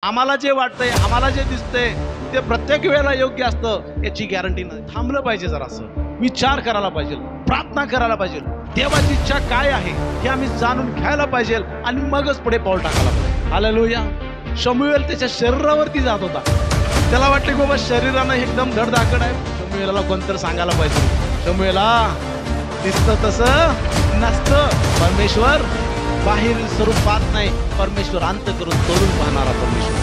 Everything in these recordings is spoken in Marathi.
आम्हाला जे वाटतंय, आम्हाला जे दिसतंय ते प्रत्येक वेळेला योग्य असतं याची गॅरंटी नाही. थांबलं पाहिजे, जरासं विचार करायला पाहिजे, प्रार्थना करायला पाहिजे. देवाची इच्छा काय आहे हे आम्ही जाणून घ्यायला पाहिजे आणि मगच पुढे पाऊल टाकायला पाहिजे. हालेलुया. शमूएल त्याच्या शरीरावरती जात होता. त्याला वाटलं की बाबा शरीरानं एकदम धडधाकड आहे. शमूएलला कोणतरी सांगायला पाहिजे, शमूएला दिसतं तसं नसतं. परमेश्वर बाहेर स्वरूप पाहत नाही, परमेश्वर अंत करून तोडून पाहणारा परमेश्वर.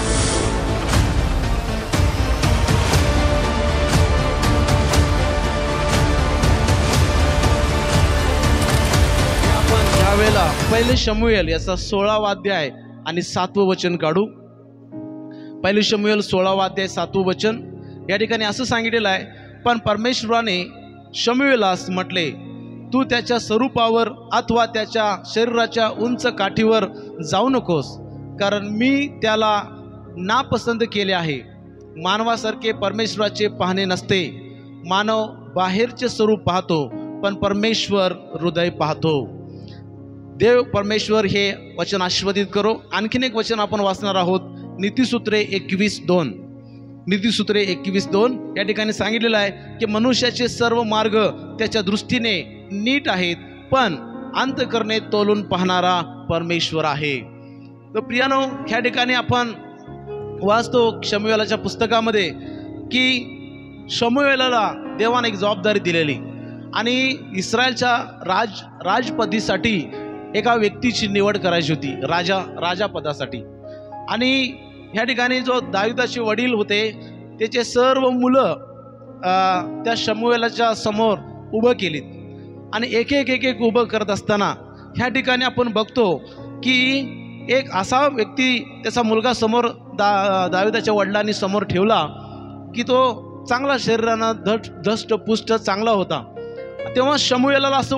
आपण यावेळेला पहिले शमूएल याचा 16वा अध्याय आणि 7वं वचन काढू. पहिले शमूएल 16वा अध्याय 7वं वचन. या ठिकाणी असं सांगितलेलं आहे, पण परमेश्वराने शमूएलास म्हटले, तू त्याच्या स्वरूपावर अथवा त्याच्या शरीराच्या उंच काठीवर जाऊ नकोस, कारण मी त्याला नापसंत केले आहे. मानवासारखे परमेश्वराचे पाहणे नसते. मानव बाहेरचे स्वरूप पाहतो, पण परमेश्वर हृदय पाहतो. देव परमेश्वर हे वचन आशीर्वादित करो. आणखीन एक वचन आपण वाचणार आहोत, नीतिसूत्रे 21:2. नीतिसूत्रे 21:2 या ठिकाणी सांगितलेलं आहे की मनुष्याचे सर्व मार्ग त्याच्या दृष्टीने नीट आहेत, पण अंतःकरणे तोलून पाहणारा परमेश्वर आहे. तर प्रियानो, ह्या ठिकाणी आपण वाचतो शमूएलाच्या पुस्तकामध्ये की शमूएलाला देवाने एक जबाबदारी दिलेली आणि इस्रायलच्या राजपदीसाठी एका व्यक्तीची निवड करायची होती, राजापदासाठी. आणि ह्या ठिकाणी जो दाविदाचे वडील होते त्याचे सर्व मुलं त्या शमूएलाच्या समोर उभं केलीत आणि एक एक उभं करत असताना ह्या ठिकाणी आपण बघतो की एक असा व्यक्ती त्याचा मुलगा समोर दाविदाच्या वडिलांनी समोर ठेवला की तो चांगला शरीरानं धष्टपुष्ट चांगला होता. तेव्हा शमूएलाला असं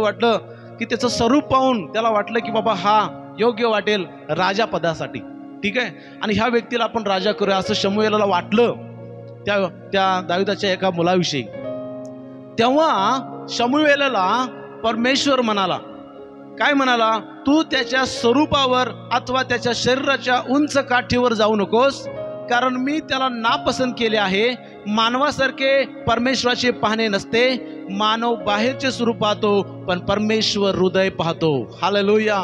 वाटलं की त्याचं स्वरूप पाहून त्याला वाटलं की बाबा हा योग्य वाटेल राजापदासाठी, ठीक आहे, आणि ह्या व्यक्तीला आपण राजा करूया असं शमूएलाला वाटलं त्या दाविदाच्या एका मुलाविषयी. तेव्हा शमूएलाला परमेश्वर म्हणाला, काय म्हणाला, तू त्याच्या स्वरूपावर अथवा त्याच्या शरीराच्या उंच काठीवर जाऊ नकोस, कारण मी त्याला नापसंत केले आहे. मानवासारखे परमेश्वराचे पाहणे नसते. मानव बाहेरचे स्वरूप पाहतो, पण परमेश्वर हृदय पाहतो. Hallelujah,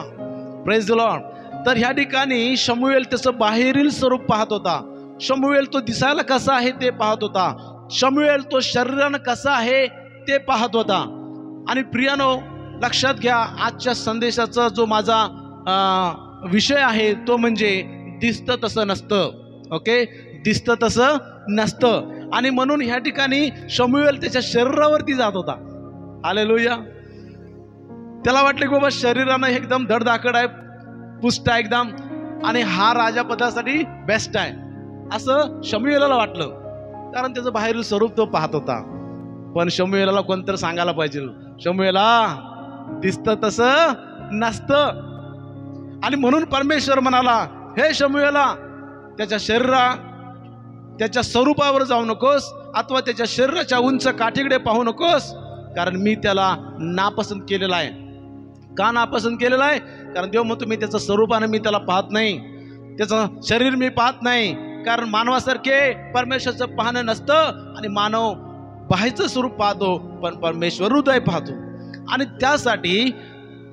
praise the Lord. तर ह्या ठिकाणी शमूएल त्याचं बाहेरील स्वरूप पाहत होता. शमूएल तो दिसायला कसा आहे ते पाहत होता. शमूएल तो शरीरानं कसा आहे ते पाहत होता. आणि प्रियानो, लक्षात घ्या, आजच्या संदेशाचा जो माझा विषय आहे तो म्हणजे दिसतं तसं नसतं. ओके, दिसतं तसं नसतं. आणि म्हणून ह्या ठिकाणी शमूएल त्याच्या शरीरावरती जात होता. हालेलुया. त्याला वाटलं की बाबा शरीरानं एकदम धडधाकड आहे, पुष्ट आहे एकदम, आणि हा राजापदासाठी बेस्ट आहे असं शमूएलाला वाटलं, कारण त्याचं बाहेरील स्वरूप तो पाहत होता. पण शमूएलाला कोणतरी सांगायला पाहिजे, शमूएला दिसतं तसं नसतं. आणि म्हणून परमेश्वर म्हणाला, हे शमूएला, त्याच्या स्वरूपावर जाऊ नकोस अथवा त्याच्या शरीराच्या उंच काठीकडे पाहू नकोस, कारण मी त्याला नापसंत केलेला आहे. का नापसंत केलेला आहे? कारण देव म्हणतो मी त्याचं स्वरूपानं मी त्याला पाहत नाही, त्याचं शरीर मी पाहत नाही, कारण मानवासारखे परमेश्वराचं पाहणं नसतं आणि मानव बाहेरचं स्वरूप पाहतो, पण परमेश्वर हृदय पाहतो. आणि त्यासाठी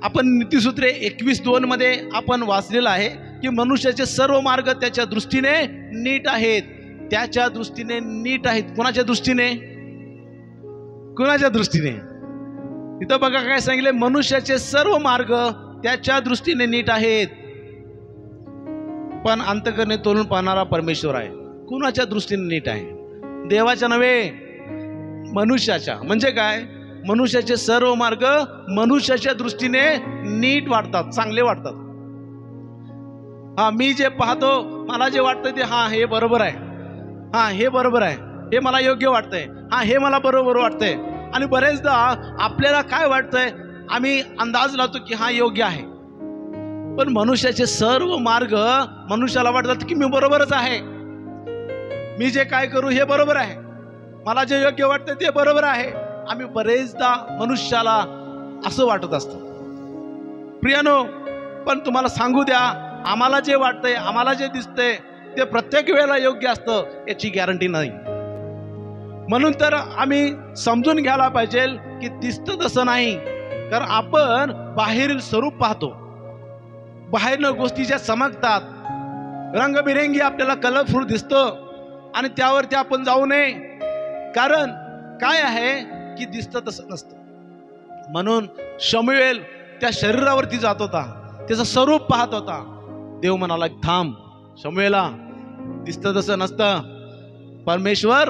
आपण नीतिसूत्रे 21:2 मध्ये आपण वाचलेलं आहे की मनुष्याचे सर्व मार्ग त्याच्या दृष्टीने नीट आहेत. त्याच्या दृष्टीने नीट आहेत. कोणाच्या दृष्टीने? कोणाच्या दृष्टीने? इथं बघा काय सांगितले, मनुष्याचे सर्व मार्ग त्याच्या दृष्टीने नीट आहेत, पण अंतःकरणे तोलून पाहणारा परमेश्वर आहे. कुणाच्या दृष्टीने नीट आहे? देवाच्या नव्हे, मनुष्याच्या. म्हणजे काय? मनुष्याचे सर्व मार्ग मनुष्याच्या दृष्टीने नीट वाटतात, चांगले वाटतात. हा, मी जे पाहतो, मला जे वाटतं ते हे बरोबर आहे, हे बरोबर आहे, हे मला योग्य वाटतंय, हे मला बरोबर वाटतंय. आणि बरेचदा आपल्याला काय वाटतंय, आम्ही अंदाज लावतो की योग्य आहे, पण मनुष्याचे सर्व मार्ग मनुष्याला वाटतात की मी बरोबरच आहे, मी जे काय करू हे बरोबर आहे, मला जे योग्य वाटतं ते बरोबर आहे. आम्ही बरेचदा मनुष्याला असं वाटत असतं. प्रियानो, पण तुम्हाला सांगू द्या, आम्हाला जे वाटतंय, आम्हाला जे दिसतंय ते प्रत्येक वेळेला योग्य असतं याची गॅरंटी नाही. म्हणून तर आम्ही समजून घ्यायला पाहिजे की दिसतं तसं नाही, कारण आपण बाहेरील स्वरूप पाहतो, बाहेरनं गोष्टी ज्या चमकतात, रंगबिरंगी आपल्याला कलरफुल दिसतं आणि त्यावरती आपण जाऊ नये. कारण काय आहे की दिसतं तसं नसतं. म्हणून शमूएल त्या शरीरावरती जात होता, त्याचं स्वरूप पाहत होता. देव म्हणाला थांब शमूएला, दिसतं तसं नसतं. परमेश्वर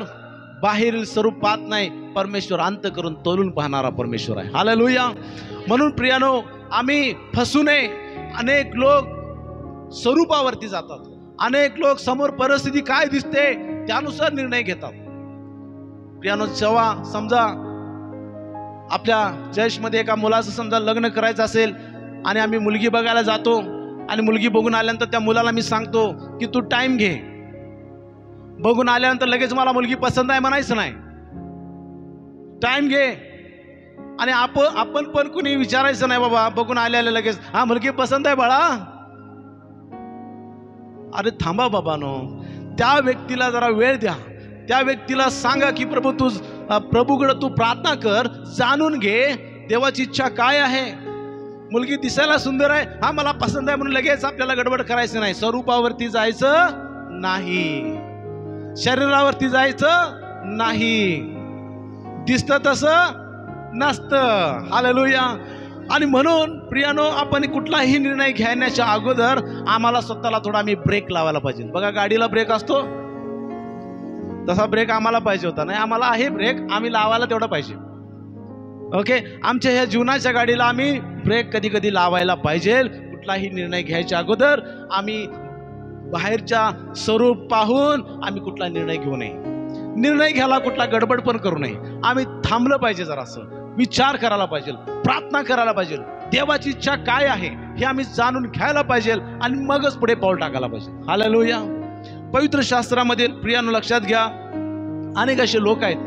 बाहेरील स्वरूप पाहत नाही, परमेश्वर अंत करून तोलून पाहणारा परमेश्वर आहे. हालेलुया. म्हणून प्रियानो, आम्ही फसू नये. अनेक लोक स्वरूपावरती जातात, अनेक लोक समोर परिस्थिती काय दिसते त्यानुसार निर्णय घेतात. प्रियानो, जेव्हा समजा आपल्या जयशमध्ये एका मुलाचं समजा लग्न करायचं असेल आणि आम्ही मुलगी बघायला जातो आणि मुलगी बघून आल्यानंतर त्या मुलाला मी सांगतो की तू टाइम घे, बघून आल्यानंतर लगेच मला मुलगी पसंत आहे म्हणायचं नाही, टाइम घे. आणि आपण पण कुणी विचारायचं नाही बाबा बघून आल्याला लगेच हा मुलगी पसंत आहे बाळा. अरे थांबा बाबानो, त्या व्यक्तीला जरा वेळ द्या, त्या व्यक्तीला सांगा की प्रभूकडे तू प्रार्थना कर, जाणून घे देवाची इच्छा काय आहे. मुलगी दिसायला सुंदर आहे, हा मला पसंत आहे म्हणून लगेच आपल्याला गडबड करायचं नाही. स्वरूपावरती जायचं नाही, शरीरावरती जायचं नाही, दिसतं तसं नसतं. हालेलुया. आणि म्हणून प्रियानो, आपण कुठलाही निर्णय घेण्याच्या अगोदर आम्हाला स्वतःला थोडा आम्ही ब्रेक लावायला पाहिजे. बघा गाडीला ब्रेक असतो तसा ब्रेक आम्हाला पाहिजे होता, नाही आम्हाला आहे ब्रेक, आम्ही लावायला तेवढा पाहिजे. ओके, आमच्या ह्या जीवनाच्या गाडीला आम्ही ब्रेक कधी कधी लावायला पाहिजे. कुठलाही निर्णय घ्यायच्या अगोदर आम्ही बाहेरच्या स्वरूप पाहून आम्ही कुठला निर्णय घेऊ नये. निर्णय घ्यायला कुठला गडबड पण करू नये. आम्ही थांबलं पाहिजे, जरासं विचार करायला पाहिजे, प्रार्थना करायला पाहिजे, देवाची इच्छा काय आहे हे आम्ही जाणून घ्यायला पाहिजे आणि मगच पुढे पाऊल टाकायला पाहिजे. हालेलुया. पवित्र शास्त्रामध्ये प्रियानो लक्षात घ्या, अनेक असे लोक आहेत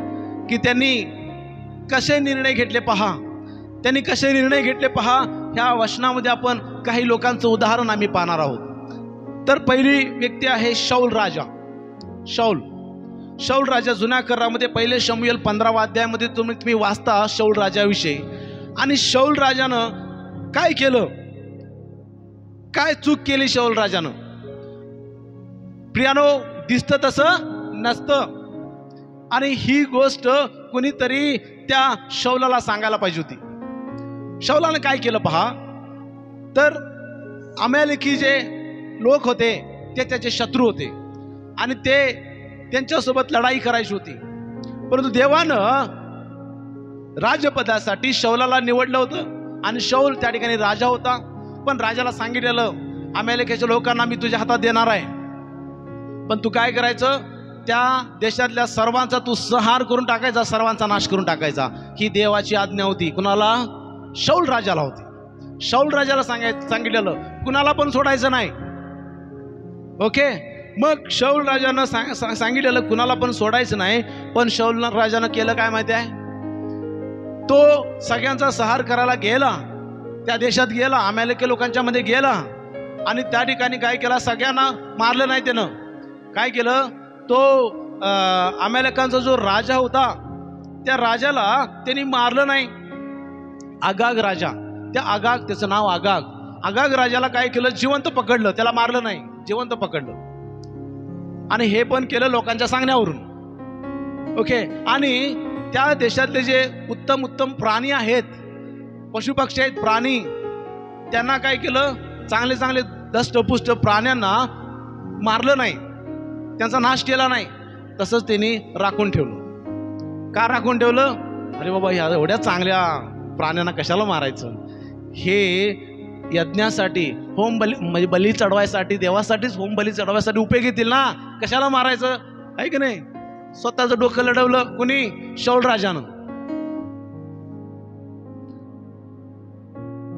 की त्यांनी कसे निर्णय घेतले पहा, त्यांनी कसे निर्णय घेतले पहा. ह्या वचनामध्ये आपण काही लोकांचं उदाहरण आम्ही पाहणार आहोत. तर पहिली व्यक्ती आहे शाऊल राजा. शाऊल राजा जुन्या करारामध्ये पहिले शमूएल 15व्या अध्यायामध्ये तुम्ही वाचता शाऊल राजाविषयी. आणि शाऊल राजानं काय केलं, काय चूक केली शाऊल राजानं. प्रियानो, दिसतं तसं नसतं. आणि ही गोष्ट कुणीतरी त्या शाऊलाला सांगायला पाहिजे होती. शाऊलानं काय केलं पहा, तर अमालेकी जे लोक होते ते त्याचे शत्रू होते आणि ते त्यांच्यासोबत लढाई करायची होती. परंतु देवानं राजपदासाठी शाऊलाला निवडलं होतं आणि शाऊल त्या ठिकाणी राजा होता. पण राजाला सांगितलेलं अमालेकीच्या लोकांना मी तुझ्या हातात देणार आहे, पण तू काय करायचं, त्या देशातल्या सर्वांचा तू संहार करून टाकायचा, सर्वांचा नाश करून टाकायचा. ही देवाची आज्ञा होती. कुणाला? शाऊल राजाला होती. शाऊल राजाला सांगितलेलं कुणाला पण सोडायचं नाही. ओके, मग शाऊल राजानं सांगितलेलं कुणाला पण सोडायचं नाही. पण शाऊल राजानं केलं काय माहिती आहे, तो सगळ्यांचा संहार करायला गेला, त्या देशात गेला, अमालेकी लोकांच्या मध्ये गेला आणि त्या ठिकाणी काय केला, सगळ्यांना मारलं नाही. त्यानं काय केलं, तो अमालेकांचा जो राजा होता त्या राजाला त्यांनी मारलं नाही. आगाग राजा, त्या आगाग, त्याचं नाव आगाग राजाला काय केलं, जिवंत पकडलं. त्याला मारलं नाही, जिवंत पकडलं. आणि हे पण केलं लोकांच्या सांगण्यावरून. ओके, आणि त्या देशातले जे उत्तम प्राणी आहेत, पशुपक्षी आहेत, प्राणी, त्यांना काय केलं, चांगले दष्टपुष्ट प्राण्यांना मारलं नाही, त्यांचा नाश केला नाही. तसंच त्यांनी राखून ठेवलं. का राखून ठेवलं? अरे बाबा, ह्या एवढ्या चांगल्या प्राण्यांना कशाला मारायचं, हे यज्ञासाठी होम बली, म्हणजे बली चढवायसाठी, देवासाठीच होम बली चढवायसाठी उपयोग येतील ना, कशाला मारायचं, आहे की नाही. स्वतःचं डोकं लढवलं कुणी, शाऊल राजानं.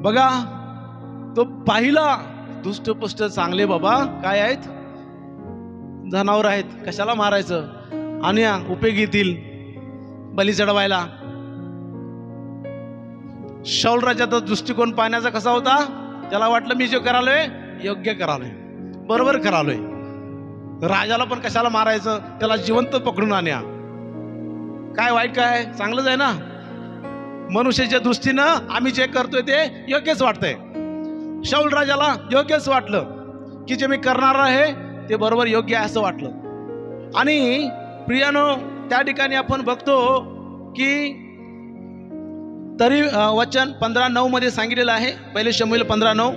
बघा, तो पाहिला दुष्टपुष्ट चांगले बाबा काय आहेत, जनावर आहेत, कशाला मारायचं, आणि उपयोग येतील बली चढवायला. शाऊल राजाचा दृष्टिकोन पाहण्याचा कसा होता, त्याला वाटलं मी जे करालोय योग्य करालोय, बरोबर करालोय. राजाला पण कशाला मारायचं, त्याला जिवंत पकडून आणा. काय वाईट काय, चांगलंच आहे ना. मनुष्याच्या दृष्टीनं आम्ही जे करतोय ते योग्यच वाटतंय. शाऊल राजाला योग्यच वाटलं की जे मी करणार आहे ते बरोबर योग्य आहे असं वाटलं. आणि प्रियानो, त्या ठिकाणी आपण बघतो की तरी वचन 15:9 मध्ये सांगितलेलं आहे, पहिले शमूएल 15:9.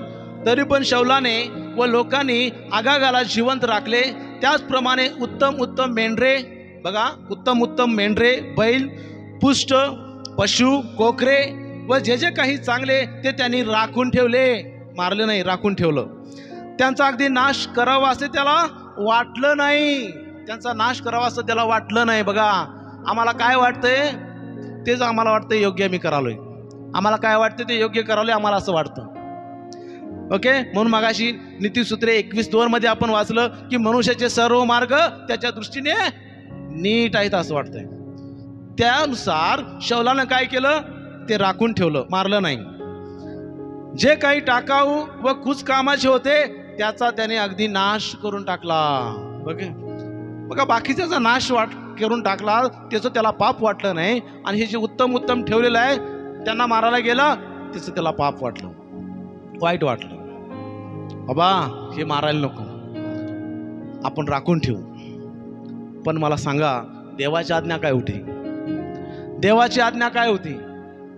तरी पण शाऊलाने व लोकांनी आगागाला जिवंत राखले. त्याचप्रमाणे उत्तम उत्तम मेंढरे, बघा, उत्तम उत्तम मेंढरे, बैल, पुष्ट पशु, कोकरे व जे जे काही चांगले ते त्यांनी राखून ठेवले. मारले नाही, राखून ठेवलं. त्यांचा अगदी नाश करावा असे त्याला वाटलं नाही. त्यांचा नाश करावा असं त्याला वाटलं नाही. बघा, आम्हाला काय वाटतंय तेच आम्हाला वाटतं योग्य मी करालोय. आम्हाला काय वाटतं ते योग्य करालोय आम्हाला असं वाटतं. ओके, म्हणून मगाशी नीतिसूत्रे 21:2 मध्ये आपण वाचलं की मनुष्याचे सर्व मार्ग त्याच्या दृष्टीने नीट आहेत असं वाटतंय. त्यानुसार शाऊलानं काय केलं, ते राखून ठेवलं, मारलं नाही. जे काही टाकाऊ व कुचकामाचे होते त्याचा त्याने अगदी नाश करून टाकला. बघा, बाकीच्याचा नाश करून टाकला, त्याचं त्याला पाप वाटलं नाही. आणि हे जे उत्तम उत्तम ठेवलेलं आहे त्यांना मारायला गेला, त्याचं त्याला पाप वाटलं, वाईट वाटलं. बाबा, हे मारायला नको, आपण राखून ठेवू. पण मला सांगा, देवाची आज्ञा काय होती? देवाची आज्ञा काय होती?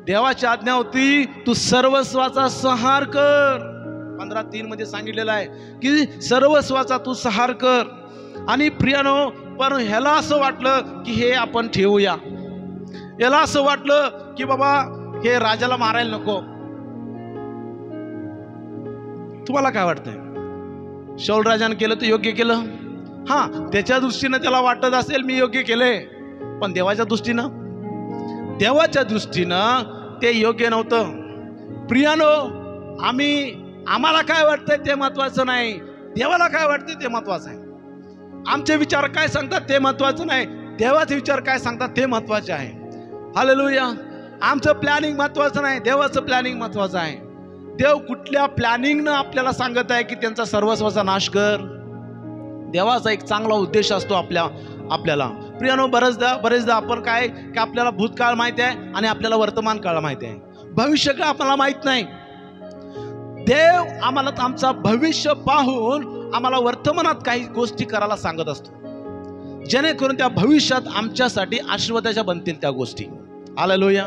देवाची आज्ञा होती, तू सर्वस्वाचा संहार कर. 15:3 मध्ये सांगितलेलं आहे की सर्वस्वाचा तू संहार कर. आणि प्रियानो, पण ह्याला असं वाटलं की हे आपण ठेवूया. याला असं वाटलं की बाबा हे राजाला मारायला नको. तुम्हाला काय वाटतंय? शाऊल राजाने केलं तर योग्य केलं. हा, त्याच्या दृष्टीनं त्याला वाटत असेल मी योग्य केले, पण देवाच्या दृष्टीनं ते योग्य नव्हतं. प्रियानो, आम्हाला काय वाटतंय ते महत्वाचं नाही, देवाला काय वाटतंय ते महत्वाचं आहे. आमचे विचार काय सांगतात ते महत्वाचं नाही, देवाचे विचार काय सांगतात ते महत्वाचे आहे. हालेलुया. आमचं प्लॅनिंग महत्वाचं नाही, देवाचं प्लॅनिंग महत्वाचं आहे. देव कुठल्या प्लॅनिंगनं आपल्याला सांगत आहे की त्यांचा सर्वस्वाचा नाश कर. देवाचा एक चांगला उद्देश असतो आपल्याला. प्रियानो, बरेचदा आपण काय की आपल्याला भूतकाळ माहिती आहे आणि आपल्याला वर्तमान काळ माहिती आहे, भविष्य काळ आपल्याला माहित नाही. देव आम्हाला आमचा भविष्य पाहून आम्हाला वर्तमानात काही गोष्टी करायला सांगत असतो, जेणेकरून त्या भविष्यात आमच्यासाठी आशीर्वादाच्या बनतील त्या गोष्टी. हालेलुया.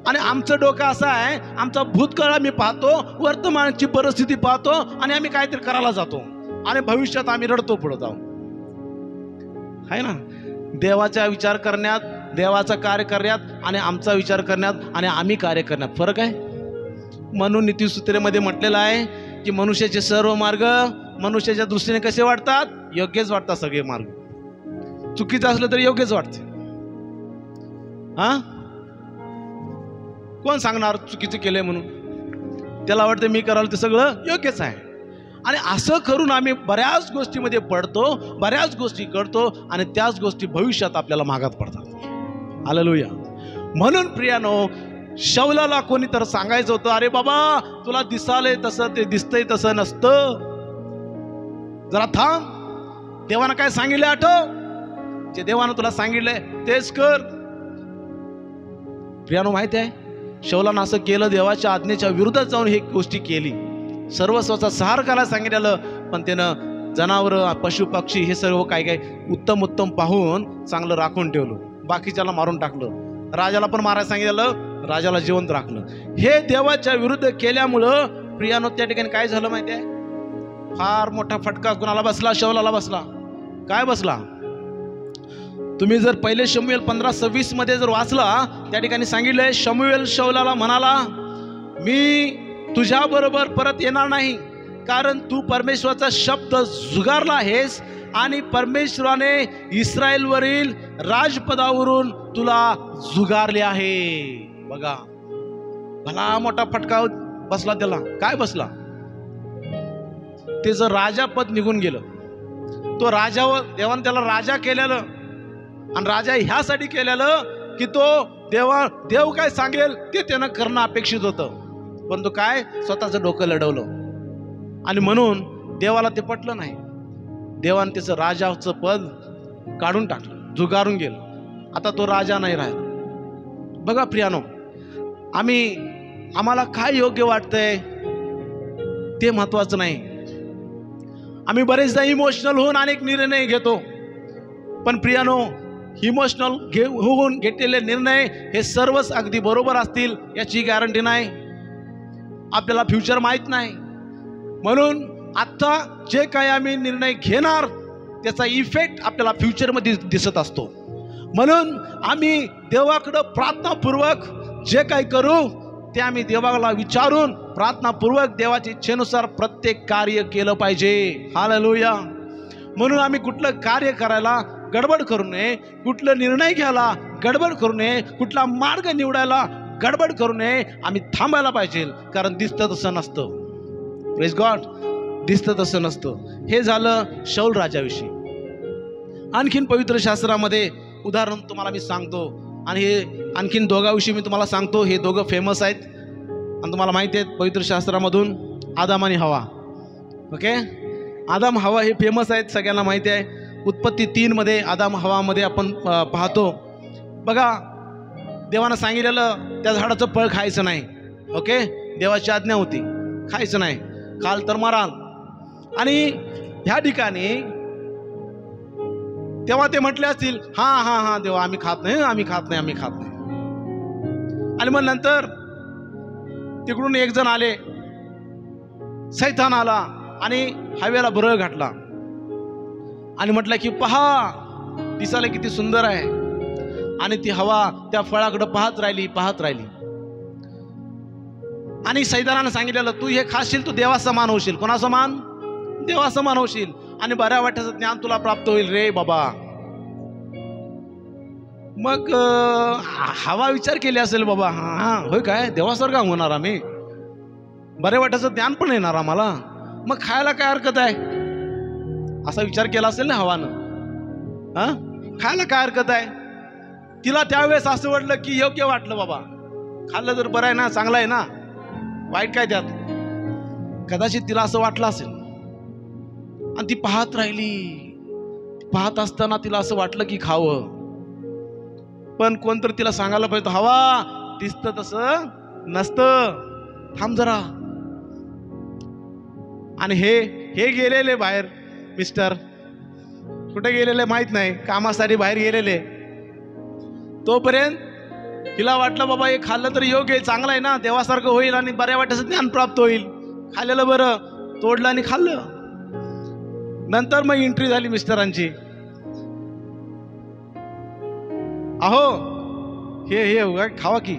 आणि आमचं डोकं असं आहे, आमचा भूतकाळ आम्ही पाहतो, वर्तमानाची परिस्थिती पाहतो आणि आम्ही काहीतरी करायला जातो आणि भविष्यात आम्ही रडतो पडत आहोत. आहे ना? देवाचा विचार करण्यात, देवाचं कार्य करण्यात आणि आमचा विचार करण्यात आणि आम्ही कार्य करण्यात फरक आहे. म्हणून नीतिसूत्रेमध्ये म्हटलेलं आहे की मनुष्याचे सर्व मार्ग मनुष्याच्या दृष्टीने कसे वाटतात? योग्यच वाटतात सगळे मार्ग. चुकीचं असलं तरी योग्यच वाटते. हा, कोण सांगणार चुकीचं केलंय म्हणून? त्याला वाटतं मी कराल ते सगळं योग्यच आहे. आणि असं करून आम्ही बऱ्याच गोष्टीमध्ये पडतो, बऱ्याच गोष्टी करतो आणि त्याच गोष्टी भविष्यात आपल्याला मागात पडतात. हालेलुया. म्हणून प्रियानो, शाऊलाला कोणी तर सांगायचं होतं, अरे बाबा तुला दिसालंय तसं, ते दिसतंय तसं नसतं, जरा थांब. देवानं काय सांगितलंय आठव, जे देवानं तुला सांगितलंय तेच कर. प्रियानो, माहिती आहे शाऊलानं असं केलं, देवाच्या आज्ञेच्या विरोधात जाऊन हे गोष्टी केली. सर्वस्वाचा संहार करायला सांगितलेलं, पण त्यानं जनावरं, पशु पक्षी हे सर्व काय उत्तम उत्तम पाहून चांगलं राखून ठेवलं, बाकीच्याला मारून टाकलं. राजाला पण मारायला सांगितलं, राजाला जिवंत राखलं. हे देवाच्या विरुद्ध केल्यामुळं प्रियानो, त्या ठिकाणी काय झालं माहिती आहे? फार मोठा फटका कुणाला बसला? शाऊलाला बसला. काय बसला? तुम्ही जर पहिले शमूएल 15:26 मध्ये जर वाचला, त्या ठिकाणी सांगितलंय, शमूएल शाऊलाला म्हणाला, मी तुझ्या बरोबर परत येणार नाही, कारण तू परमेश्वराचा शब्द झुगारला आहेस आणि परमेश्वराने इस्रायलवरील राजपदावरून तुला झुगारले आहे. बघा, भला मोठा फटका बसला त्याला. काय बसला? त्याचं राजापद निघून गेलं. तो राजावर देवानं त्याला राजा केलेलं, आणि राजा ह्यासाठी केलेलं की तो देव काय सांगेल ते त्यानं करणं अपेक्षित होतं, पण तो काय स्वतःचं डोकं लढवलं. आणि म्हणून देवाला ते पटलं नाही. देवाने त्याचं राजाचं पद काढून टाकलं, झुगारून गेलं. आता तो राजा नाही राहिला. बघा प्रियानो, आम्हाला काय योग्य वाटतंय ते महत्वाचं नाही. आम्ही बरेचदा इमोशनल होऊन अनेक निर्णय घेतो. पण प्रियानो, इमोशनल होऊन घेतलेले निर्णय हे सर्वच अगदी बरोबर असतील याची गॅरंटी नाही. आपल्याला फ्युचर माहीत नाही. म्हणून आता जे काही आम्ही निर्णय घेणार त्याचा इफेक्ट आपल्याला फ्युचरमध्ये दिसत असतो. म्हणून आम्ही देवाकडं प्रार्थनापूर्वक जे काही करू ते आम्ही देवाला विचारून प्रार्थनापूर्वक देवाच्या इच्छेनुसार प्रत्येक कार्य केलं पाहिजे. हालेलुया. म्हणून आम्ही कुठलं कार्य करायला गडबड करू नये, कुठलं निर्णय घ्यायला गडबड करू नये, कुठला मार्ग निवडायला गडबड करू नये. आम्ही थांबायला पाहिजे, कारण दिसतं तसं नसतं. प्रेज गॉड, दिसतं तसं नसतं. हे झालं शौल राजाविषयी. आणखीन पवित्र शास्त्रामध्ये उदाहरण तुम्हाला मी सांगतो, आणि हे आणखीन दोघांविषयी मी तुम्हाला सांगतो. हे दोघं फेमस आहेत आणि तुम्हाला माहिती आहेत पवित्र शास्त्रामधून, आदाम आणि हवा. ओके, आदाम हवा हे फेमस आहेत, सगळ्यांना माहिती आहे. उत्पत्ती 3 आदाम हवामध्ये आपण पाहतो. बघा, देवानं सांगितलेलं त्या झाडाचं फळ खायचं नाही. ओके, देवाची आज्ञा होती, खायचं नाही, खाल तर मराल. आणि ह्या ठिकाणी तेव्हा ते म्हटले असतील, हां हां हां देवा, आम्ही खात नाही, आम्ही खात नाही, आम्ही खात नाही. आणि मग नंतर तिकडून एक जण आले, सैतान आला आणि हवेला भुरळ घातला आणि म्हटलं की पहा, दिसायला किती सुंदर आहे. आणि ती हवा त्या फळाकडे पाहत राहिली. आणि सैतानानं सांगितलेलं, तू हे खाशील, तू देवासमान होशील. कोणासमान? देवासमान होशील, आणि बऱ्या वाट्याचं ज्ञान तुला प्राप्त होईल रे बाबा. मग हवा विचार केली असेल, बाबा हां होय काय, देवासारखा होणार आम्ही, बऱ्या वाट्याचं ज्ञान पण येणार आम्हाला, मग खायला काय हरकत आहे, असा विचार केला असेल ना हवानं. हां, खायला काय हरकत आहे. तिला त्यावेळेस असं वाटलं की योग्य वाटलं, बाबा खाल्लं तर बरं आहे ना, चांगलं आहे ना, वाईट काय त्यात. कदाचित तिला असं वाटलं असेल. आणि ती पाहत राहिली. पाहत असताना तिला असं वाटलं की खावं, पण कोणतरी तिला सांगायला पाहिजे, हवा दिसतं तसं नसतं, थांब जरा. आणि हे गेलेले बाहेर, मिस्टर कुठे गेलेले माहित नाही, कामासाठी बाहेर गेलेले. तोपर्यंत तिला वाटलं बाबा हे खाल्लं तर योग्य आहे, चांगलं आहे ना, देवासारखं होईल आणि बऱ्या वाट्याचं ज्ञान प्राप्त होईल. खाल्लेलं बरं, तोडलं आणि खाल्लं. नंतर मग एंट्री झाली मिस्टरांची. अहो हे खावा की.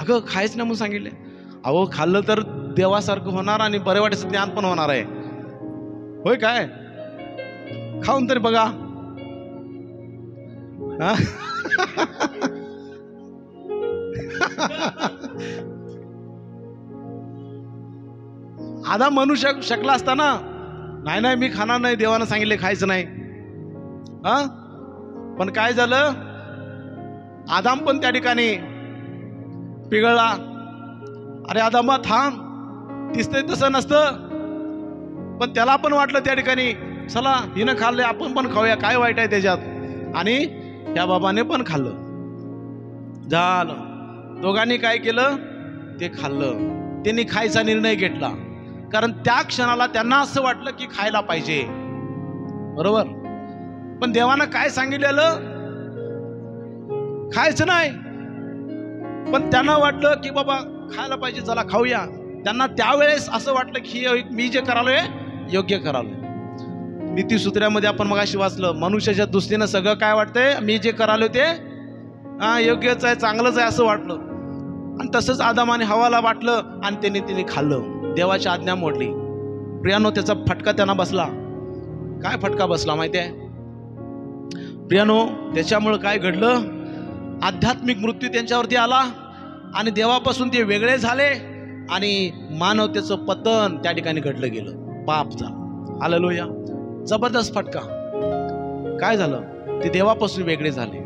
अगं खायच ना म्हणून सांगितले. अहो खाल्लं तर देवासारखं होणार आणि बऱ्या वाट्याचं ज्ञान पण होणार आहे. होय काय, खाऊन तरी बघा. आदाम म्हणू शकला असता ना, नाही मी खाणार नाही, देवानं सांगितले खायचं नाही. पण काय झालं, आदाम पण त्या ठिकाणी पिघळला. अरे आदामा थांब, दिसतंय तसं नसतं. पण त्याला पण वाटलं त्या ठिकाणी, चला हिनं खाल्लंय आपण पण खाऊया, काय वाईट आहे त्याच्यात. आणि त्या बाबाने पण खाल्लं. झालं, दोघांनी काय केलं, ते खाल्लं. त्यांनी खायचा निर्णय घेतला, कारण त्या क्षणाला त्यांना असं वाटलं की खायला पाहिजे. बरोबर. पण देवानं काय सांगितलेलं, खायचं नाही. पण त्यांना वाटलं की बाबा खायला पाहिजे, चला खाऊया. त्यांना त्यावेळेस असं वाटलं की मी जे करालोय योग्य करालोय. नीतिसूत्र्यामध्ये आपण मगाशी वाचलं, मनुष्याच्या दृष्टीनं सगळं काय वाटतंय, मी जे करालोय ते योग्यच आहे, चांगलंच आहे असं वाटलं. आणि तसंच आदाम आणि हवाला वाटलं आणि त्यांनी खाल्लं. देवाची आज्ञा मोडली. प्रियानो, त्याचा फटका त्यांना बसला. काय फटका बसला माहिती आहे प्रियानो? त्याच्यामुळं काय घडलं, आध्यात्मिक मृत्यू त्यांच्यावरती आला आणि देवापासून ते वेगळे झाले आणि मानवतेचं पतन त्या ठिकाणी घडलं गेलं. पाप झालं. हालेलुया. जबरदस्त फटका. काय झालं, ते देवापासून वेगळे झाले.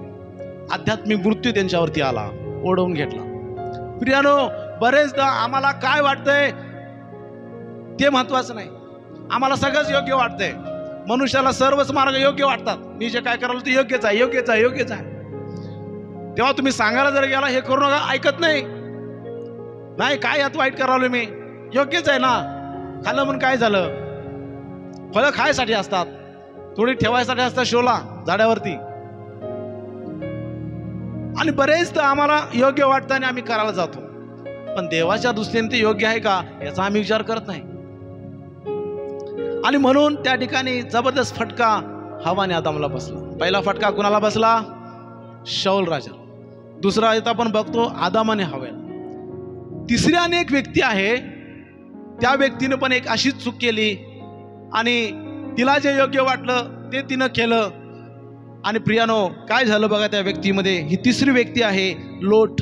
आध्यात्मिक मृत्यू त्यांच्यावरती आला, ओढवून घेतला. प्रियानो, बरेचदा आम्हाला काय वाटतंय, ते महत्वाचं नाही. आम्हाला सगळंच योग्य वाटतंय, मनुष्याला सर्वच मार्ग योग्य वाटतात. मी जे काय करायला ते योग्यच आहे, योग्यच आहे, योग्यच आहे. तेव्हा तुम्ही सांगायला जर गेला हे करू नका, ऐकत नाही. नाही, काय यात वाईट करावलं मी, योग्यच आहे ना. खाल्लं म्हणून काय झालं? फळं खायसाठी असतात, थोडी ठेवायसाठी असतात शोला झाडावरती. आणि बरेच तर आम्हाला योग्य वाटतं आणि आम्ही करायला जातो, पण देवाच्या दृष्टीने ते योग्य आहे का याचा आम्ही विचार करत नाही. आणि म्हणून त्या ठिकाणी जबरदस्त फटका हवाने आदामला बसला. पहिला फटका कुणाला बसला? शाऊल राजा. दुसरा इथं आपण बघतो आदामाने हव्याला. तिसरी आणि एक व्यक्ती आहे, त्या व्यक्तीने पण एक अशीच चूक केली आणि तिला जे योग्य वाटलं ते तिनं केलं. आणि प्रियानो, काय झालं बघा त्या व्यक्तीमध्ये. ही तिसरी व्यक्ती आहे लोट.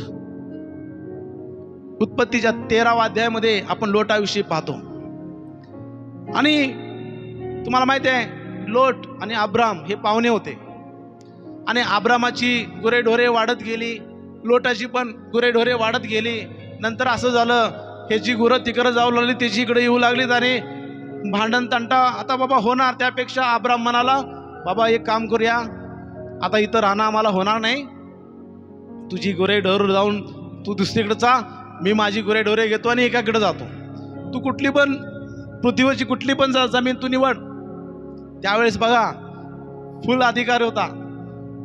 उत्पत्तीच्या 13व्या अध्यायामध्ये आपण लोटाविषयी पाहतो. आणि तुम्हाला माहिती आहे, लोट आणि अब्राम हे पाहुणे होते. आणि अब्रामाची गुरेढोरे वाढत गेली, लोटाची पण गुरेढोरे वाढत गेली. नंतर असं झालं, ह्याची गुरं तिकडं जाऊ लागली, त्याची इकडे येऊ लागलीत आणि भांडण तंटा आता बाबा होणार. त्यापेक्षा अब्राम म्हणाला, बाबा एक काम करूया, आता इथं राहणं आम्हाला होणार नाही, तुझी गुरेढोर जाऊन तू दुसरीकडे जा, मी माझी गुरेढोरे घेतो आणि एकाकडे जातो. तू कुठली पण पृथ्वीची कुठली पण जमीन तू निवड. त्यावेळेस बघा फुल अधिकार होता,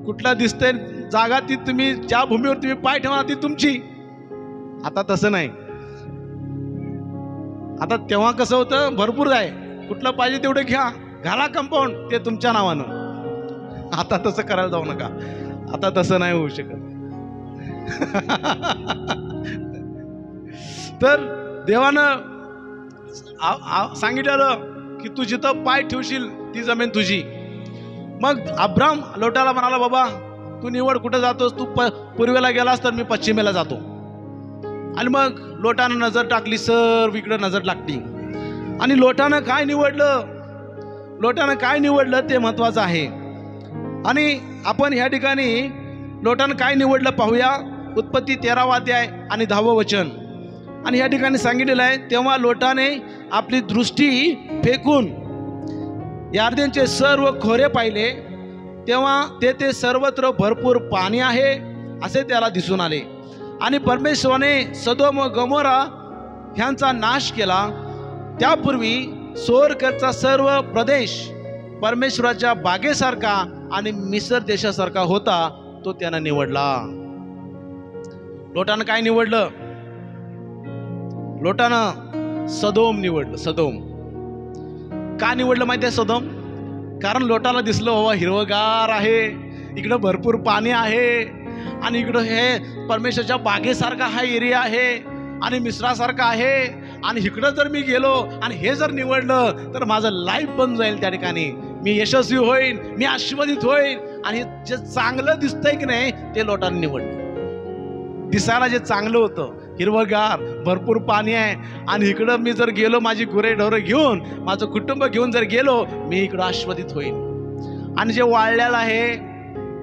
कुठला दिसतंय जागा ती तुम्ही, ज्या भूमीवर तुम्ही पाय ठेवा ती तुमची. आता तसं नाही. आता तेव्हा कसं होतं, भरपूर आहे, कुठलं पाहिजे तेवढं घ्या, घाला कंपाऊंड, ते तुमच्या नावानं. आता तसं करायला जाऊ नका, आता तसं नाही होऊ शकत. तर देवानं सांगितलेलं की तू जिथं पाय ठेवशील ती जमीन तुझी. मग अब्राम लोटाला म्हणाला, बाबा तू निवड कुठं जातोस, तू पूर्वेला गेलास तर मी पश्चिमेला जातो. आणि मग लोटानं नजर टाकली, सर्व इकडं नजर टाकली. आणि लोटानं काय निवडलं, लोटानं काय निवडलं ते महत्वाचं आहे. आणि आपण ह्या ठिकाणी लोटानं काय निवडलं पाहूया. उत्पत्ती 13वा अध्याय आणि 10वं वचन. आणि या ठिकाणी सांगितलेलं आहे, तेव्हा लोटाने आपली दृष्टी फेकून यार्देनचे सर्व खोरे पाहिले, तेव्हा तेथे सर्वत्र भरपूर पाणी आहे असे त्याला दिसून आले. आणि परमेश्वराने सदोम व गमोरा ह्यांचा नाश केला. त्यापूर्वी सोअरकडचा सर्व प्रदेश परमेश्वराच्या बागेसारखा आणि मिस्र देशासारखा होता, तो त्यानं निवडला. लोटानं काय निवडलं? लोटानं सदोम निवडलं. सदोम का निवडलं माहिती आहे? सदोम कारण लोटाला दिसलं, बाबा हिरवगार आहे, इकडं भरपूर पाणी आहे आणि इकडं हे परमेश्वराच्या बागेसारखा हा एरिया आहे आणि मिस्रासारखा आहे. आणि इकडं जर मी गेलो आणि हे जर निवडलं तर माझं लाईफ बंद जाईल, त्या ठिकाणी मी यशस्वी होईन, मी आशीर्वादित होईन. आणि जे चांगलं दिसतंय की नाही ते लोटांनी निवडलं. दिसायला जे चांगलं होतं, हिरवगार, भरपूर पाणी आहे, आणि इकडं मी जर गेलो माझी गुरेढोरं घेऊन, माझं कुटुंब घेऊन जर गेलो, मी इकडं आशीर्वादित होईन. आणि जे वाळलेलं आहे,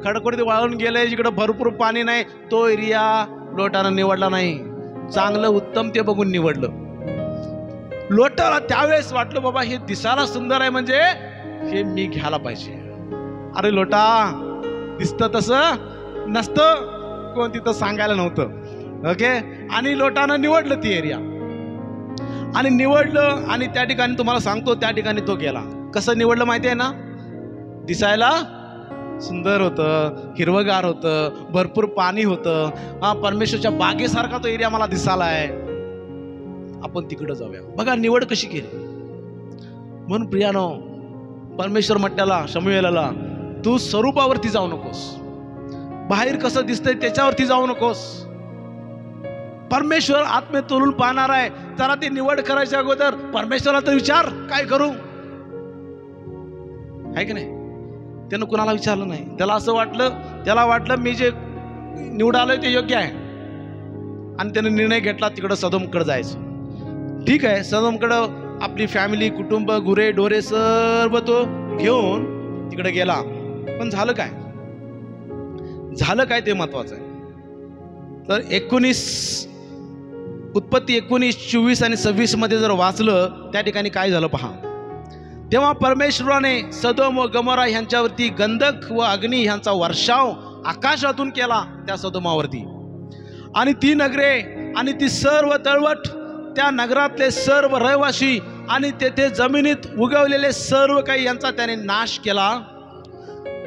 खडखडीत वाळून गेलंय, जिकडं भरपूर पाणी नाही, तो एरिया लोटानं निवडला नाही. चांगलं उत्तम ते बघून निवडलं. लोटाला त्यावेळेस वाटलं, बाबा हे दिसायला सुंदर आहे म्हणजे हे मी घ्यायला पाहिजे. अरे लोटा, दिसतं तसं नसतं, कोण तिथं सांगायला नव्हतं. ओके. आणि लोटानं निवडलं ती एरिया आणि निवडलं. आणि त्या ठिकाणी तुम्हाला सांगतो, त्या ठिकाणी तो गेला. कसं निवडलं माहिती आहे ना? दिसायला सुंदर होतं, हिरवगार होतं, भरपूर पाणी होतं, परमेश्वरच्या बागेसारखा तो एरिया मला दिसायला आहे, आपण तिकडं जाऊया. बघा निवड कशी केली. म्हणून प्रियानो, परमेश्वर म्हटल्याला शमूएलाला, तू स्वरूपावरती जाऊ नकोस, बाहेर कसं दिसतंय त्याच्यावरती जाऊ नकोस. परमेश्वर आत्मे तोलून पाहणार आहे. जरा ती निवड करायच्या अगोदर परमेश्वराला तर विचार, काय करू, आहे की नाही? त्यानं कुणाला विचारलं नाही. त्याला असं वाटलं, त्याला वाटलं मी जे निवडालोय ते योग्य आहे, आणि त्यानं निर्णय घेतला तिकडं सदोमकडे जायचं. ठीक आहे, सदोमकडं आपली फॅमिली, कुटुंब, गुरे ढोरे सर्व तो घेऊन तिकडे गेला. पण झालं काय? झालं काय ते महत्वाचं आहे. तर 19 उत्पत्ती 19:24 आणि 26 मध्ये जर वाचलं त्या ठिकाणी काय झालं पहा. तेव्हा परमेश्वराने सदोम व गमोरा ह्यांच्यावरती गंधक व अग्नी ह्यांचा वर्षाव आकाशातून केला त्या सदोमावरती, आणि ती नगरे आणि ती सर्व तळवट, त्या नगरातले सर्व रहिवासी आणि तेथे जमिनीत उगवलेले सर्व काही यांचा त्याने नाश केला.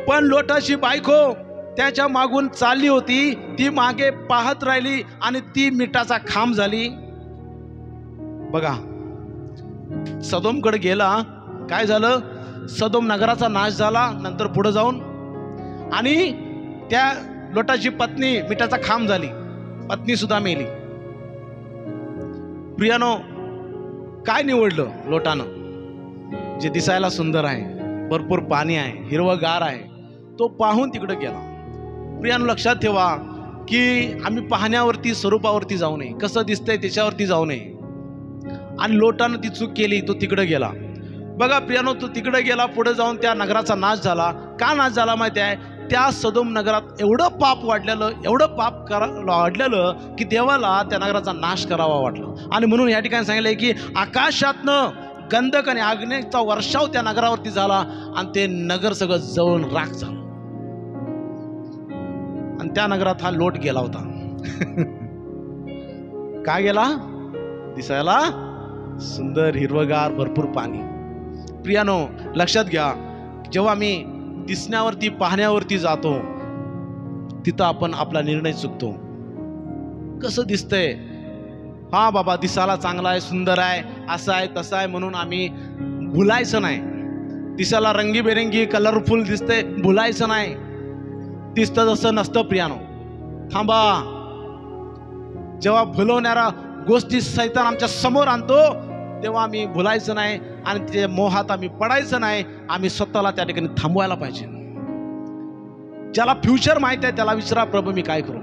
पण लोटाची बायको त्याच्या मागून चालली होती, ती मागे पाहत राहिली आणि ती मिठाचा खांब झाली. बघा, सदोमकडे गेला, काय झालं, सदोम नगराचा नाश झाला. नंतर पुढे जाऊन आणि त्या लोटाची पत्नी मिठाचा खांब झाली, पत्नी सुद्धा मेली. प्रियानो, काय निवडलं लोटानं? जे दिसायला सुंदर आहे, भरपूर पाणी आहे, हिरवगार आहे, तो पाहून तिकडे गेला. प्रियानो, लक्षात ठेवा की आम्ही पाहण्यावरती, स्वरूपावरती जाऊ नये, कसं दिसतंय त्याच्यावरती जाऊ नये. आणि लोटानं ती चूक केली, तो तिकडे गेला. बघा प्रियानो, तो तिकडे गेला, पुढे जाऊन त्या नगराचा नाश झाला. का नाश झाला माहिती आहे? त्या सदोम नगरात एवढं पाप वाढलेलं, एवढं पाप वाढलेलं की देवाला त्या नगराचा नाश करावा वाटलं. आणि म्हणून या ठिकाणी सांगितलंय की आकाशातनं गंधक आणि अग्नीचा वर्षाव त्या नगरावरती झाला आणि ते नगर सगळं जळून राख झालं. आणि त्या नगरात हा लोट गेला होता. काय गेला? दिसायला सुंदर, हिरवगार, भरपूर पाणी. प्रियानो, लक्षात घ्या, जेव्हा मी दिसण्यावरती, पाहण्यावरती जातो, तिथं आपण आपला निर्णय चुकतो. कसं दिसतंय? हा बाबा, दिसायला चांगला आहे, सुंदर आहे, असं आहे, तसं आहे म्हणून आम्ही भुलायचं नाही. दिसायला रंगीबेरंगी, कलरफुल दिसतंय, भुलायचं नाही. दिसतं तसं नसतं प्रियानो. थांबा. जेव्हा भुलवणाऱ्या गोष्टी सैतान आमच्या समोर आणतो, तेव्हा आम्ही भुलायचं नाही आणि ते मोहात आम्ही पडायचं नाही. आम्ही स्वतःला त्या ठिकाणी थांबवायला पाहिजे. ज्याला फ्युचर माहित आहे त्याला विचारा, प्रभू मी काय करू?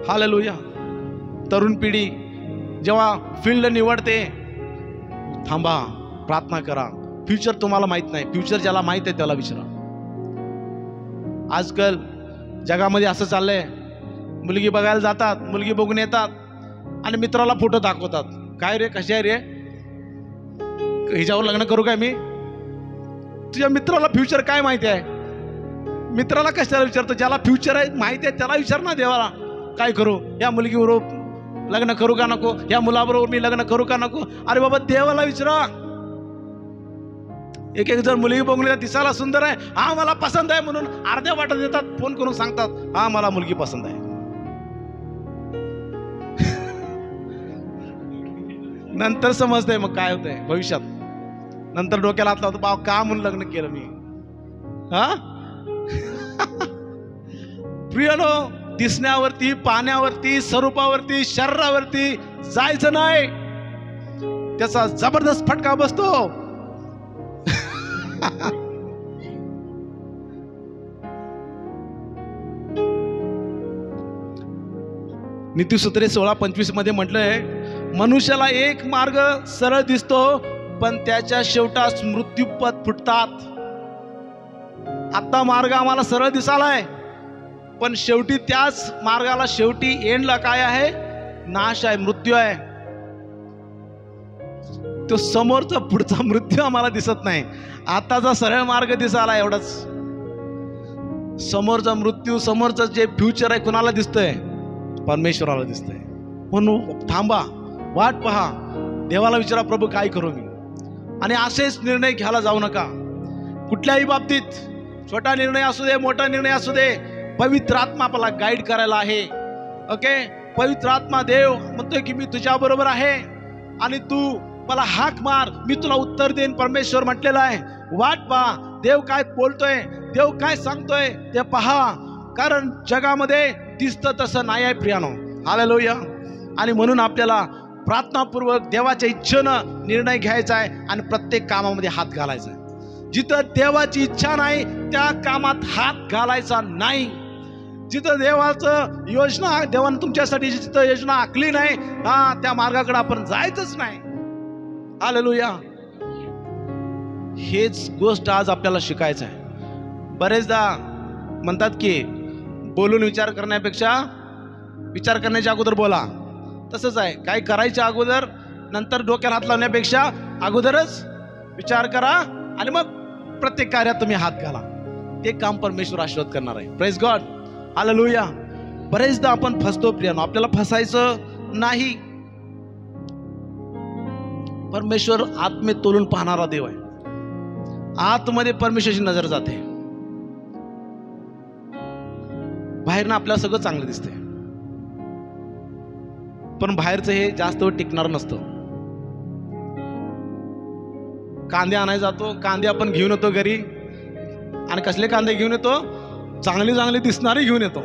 हालेलुया. तरुण पिढी जेव्हा फील्ड निवडते, थांबा, प्रार्थना करा. फ्युचर तुम्हाला माहित नाही, फ्युचर ज्याला माहित आहे त्याला विचारा. आजकाल जगामध्ये असं चाललंय, मुलगी बघायला जातात, मुलगी बघून येतात आणि मित्राला फोटो दाखवतात. काय रे, कशी आहे रे, हिच्यावर लग्न करू काय मी? तुझ्या मित्राला फ्युचर काय माहिती आहे? मित्राला कशाला विचारतो? ज्याला फ्युचर आहे माहिती आहे त्याला विचार ना, देवाला काय करू, या मुलगीबरोबर लग्न करू का नको, या मुलाबरोबर मी लग्न करू का नको? अरे बाबा, देवाला विचारा. एक एक जण मुलगी बघून दिसायला सुंदर आहे, हा मला पसंत आहे म्हणून अर्ध्या वाटत येतात, फोन करून सांगतात, हा मला मुलगी पसंत आहे. नंतर समजतंय मग काय होतंय भविष्यात. नंतर डोक्याला हात लावतो, बाबा का म्हणून लग्न केलं मी? हा प्रियानो, दिसण्यावरती, पाण्यावरती, स्वरूपावरती, शरीरावरती जायचं नाही. त्याचा जबरदस्त फटका बसतो. नीतिसूत्रे 16:25 मध्ये म्हटलंय, मनुष्याला एक मार्ग सरळ दिसतो पण त्याच्या शेवटास मृत्यूपथ फुटतात. आता मार्ग आम्हाला सरळ दिसालाय, पण शेवटी त्याच मार्गाला शेवटी एंडला काय आहे? नाश आहे, मृत्यू आहे. तो समोरचा पुढचा मृत्यू आम्हाला दिसत नाही. आताचा सरळ मार्ग दिसाला एवढाच. समोरचा मृत्यू, समोरचं जे फ्युचर आहे कुणाला दिसतंय? परमेश्वराला दिसतंय. म्हणून थांबा, वाट पहा, देवाला विचारा, प्रभू काय करू मी? आणि असेच निर्णय घ्यायला जाऊ नका. कुठल्याही बाबतीत, छोटा निर्णय असू दे, मोठा निर्णय असू दे, पवित्र आत्मा आपल्याला गाईड करायला आहे. ओके, पवित्र आत्मा, देव म्हणतोय की मी तुझ्या बरोबर आहे आणि तू मला हाक मार, मी तुला उत्तर देईन. परमेश्वर म्हटलेला आहे. वाट पहा, देव काय बोलतोय, देव काय सांगतोय ते पहा. कारण जगामध्ये दिसतं तसं नाही आहे प्रियानो. हालेलुया. आणि म्हणून आपल्याला प्रार्थनापूर्वक देवाच्या इच्छेनं निर्णय घ्यायचा आहे आणि प्रत्येक कामामध्ये हात घालायचा आहे. जिथं देवाची इच्छा नाही त्या कामात हात घालायचा नाही. जिथं देवाचं योजना, देवानं तुमच्यासाठी जिथं योजना आखली नाही, त्या मार्गाकडे आपण जायचंच नाही. हालेलुया. हेच गोष्ट आज आपल्याला शिकायचं आहे. बरेचदा म्हणतात की बोलून विचार करण्यापेक्षा विचार करण्याच्या अगोदर बोला. तसंच आहे, काय करायच्या अगोदर नंतर डोक्याला हात लावण्यापेक्षा अगोदरच विचार करा आणि मग प्रत्येक कार्यात तुम्ही हात घाला. ते काम परमेश्वर आशीर्वाद करणार आहे. Praise God, hallelujah. बरेचदा आपण फसतो प्रियानो, आपल्याला फसायचं नाही. परमेश्वर आत्मे तोलून पाहणारा देव आहे. आतमध्ये परमेश्वराची नजर जाते. बाहेरनं आपल्याला सगळं चांगलं दिसते, पण बाहेरचं हे जास्त वेळ टिकणार नसतं. कांदे आणायला जातो, कांदे आपण घेऊन येतो घरी, आणि कसले कांदे घेऊन येतो? चांगले चांगले दिसणारे घेऊन येतो.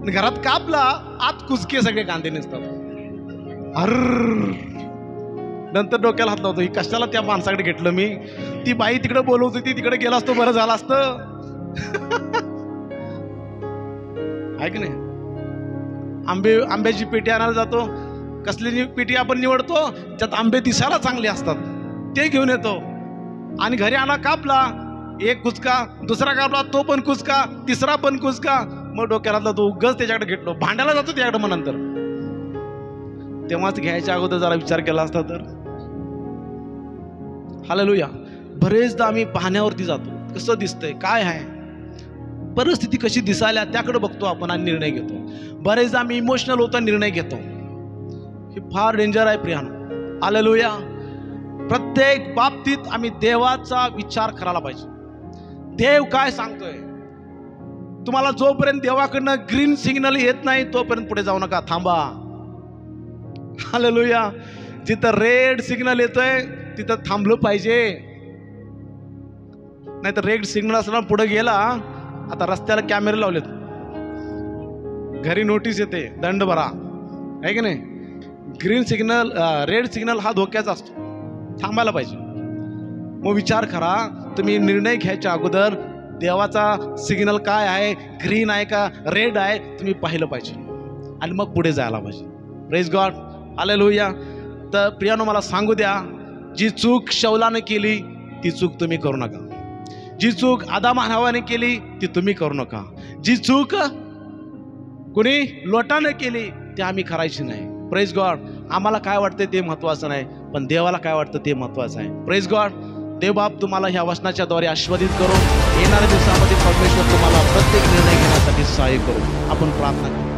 घरात कापला, आत कुचके सगळे कांदे नसतात. नंतर डोक्याला हात लावतो, ही कशाला त्या माणसाकडे घेतलं मी, ती बाई तिकडे बोलवत होती, तिकडे गेला असतो बरं झालं असतं. आहे की नाही? आंब्याची पेटी आणायला जातो, कसली पेटी आपण निवडतो त्यात आंबे दिसायला चांगले असतात, ते घेऊन येतो. आणि घरी आणा, कापला, एक कुचका, दुसरा कापला, तो पण कुचका, तिसरा पण कुचका. मग डोक्याला जातो, उगाच त्याच्याकडे घेतलो, भांडायला जातो त्याच्याकडे. मग नंतर तेव्हाच घ्यायच्या अगोदर जरा विचार केला असता तर. हालेलुया. बरेचदा आम्ही पाहण्यावरती जातो, कसं दिसतंय, काय आहे, परिस्थिती कशी दिसायला त्याकडे बघतो आपण आणि निर्णय घेतो. बरेचदा आम्ही इमोशनल होता निर्णय घेतो. हे फार डेंजर आहे प्रियानो. हालेलुया. प्रत्येक बाबतीत आम्ही देवाचा विचार करायला पाहिजे. देव काय सांगतोय तुम्हाला? जोपर्यंत देवाकडनं ग्रीन सिग्नल येत नाही तोपर्यंत पुढे जाऊ नका, थांबा. हालेलुया. जिथं रेड सिग्नल येतोय तिथं थांबलं पाहिजे. नाही तर रेड सिग्नल असताना पुढे गेला, आता रस्त्याला कॅमेरे लावलेत, घरी नोटीस येते, दंड भरा, आहे की नाही? ग्रीन सिग्नल, रेड सिग्नल हा धोक्याचा असतो, थांबायला पाहिजे. मग विचार करा, तुम्ही निर्णय घ्यायच्या अगोदर देवाचा सिग्नल काय आहे, ग्रीन आहे का रेड आहे, तुम्ही पाहिलं पाहिजे आणि मग पुढे जायला पाहिजे. Praise God, hallelujah. तर प्रियानो, मला सांगू द्या, जी चूक शौलाने केली ती चूक तुम्ही करू नका. जी चूक आदाम हव्वाने केली ती तुम्ही करू नका. जी चूक कुणी लोटाने केली ती आम्ही करायची नाही. Praise God. आम्हाला काय वाटतं ते महत्वाचं नाही, पण देवाला काय वाटतं ते महत्वाचं आहे. Praise God. देवबाप तुम्हाला ह्या वचनाच्या द्वारे आशीर्वादित करो. येणाऱ्या दिवसामध्ये परमेश्वर तुम्हाला प्रत्येक निर्णय घेण्यासाठी सहाय्य करू. आपण प्रार्थना करू.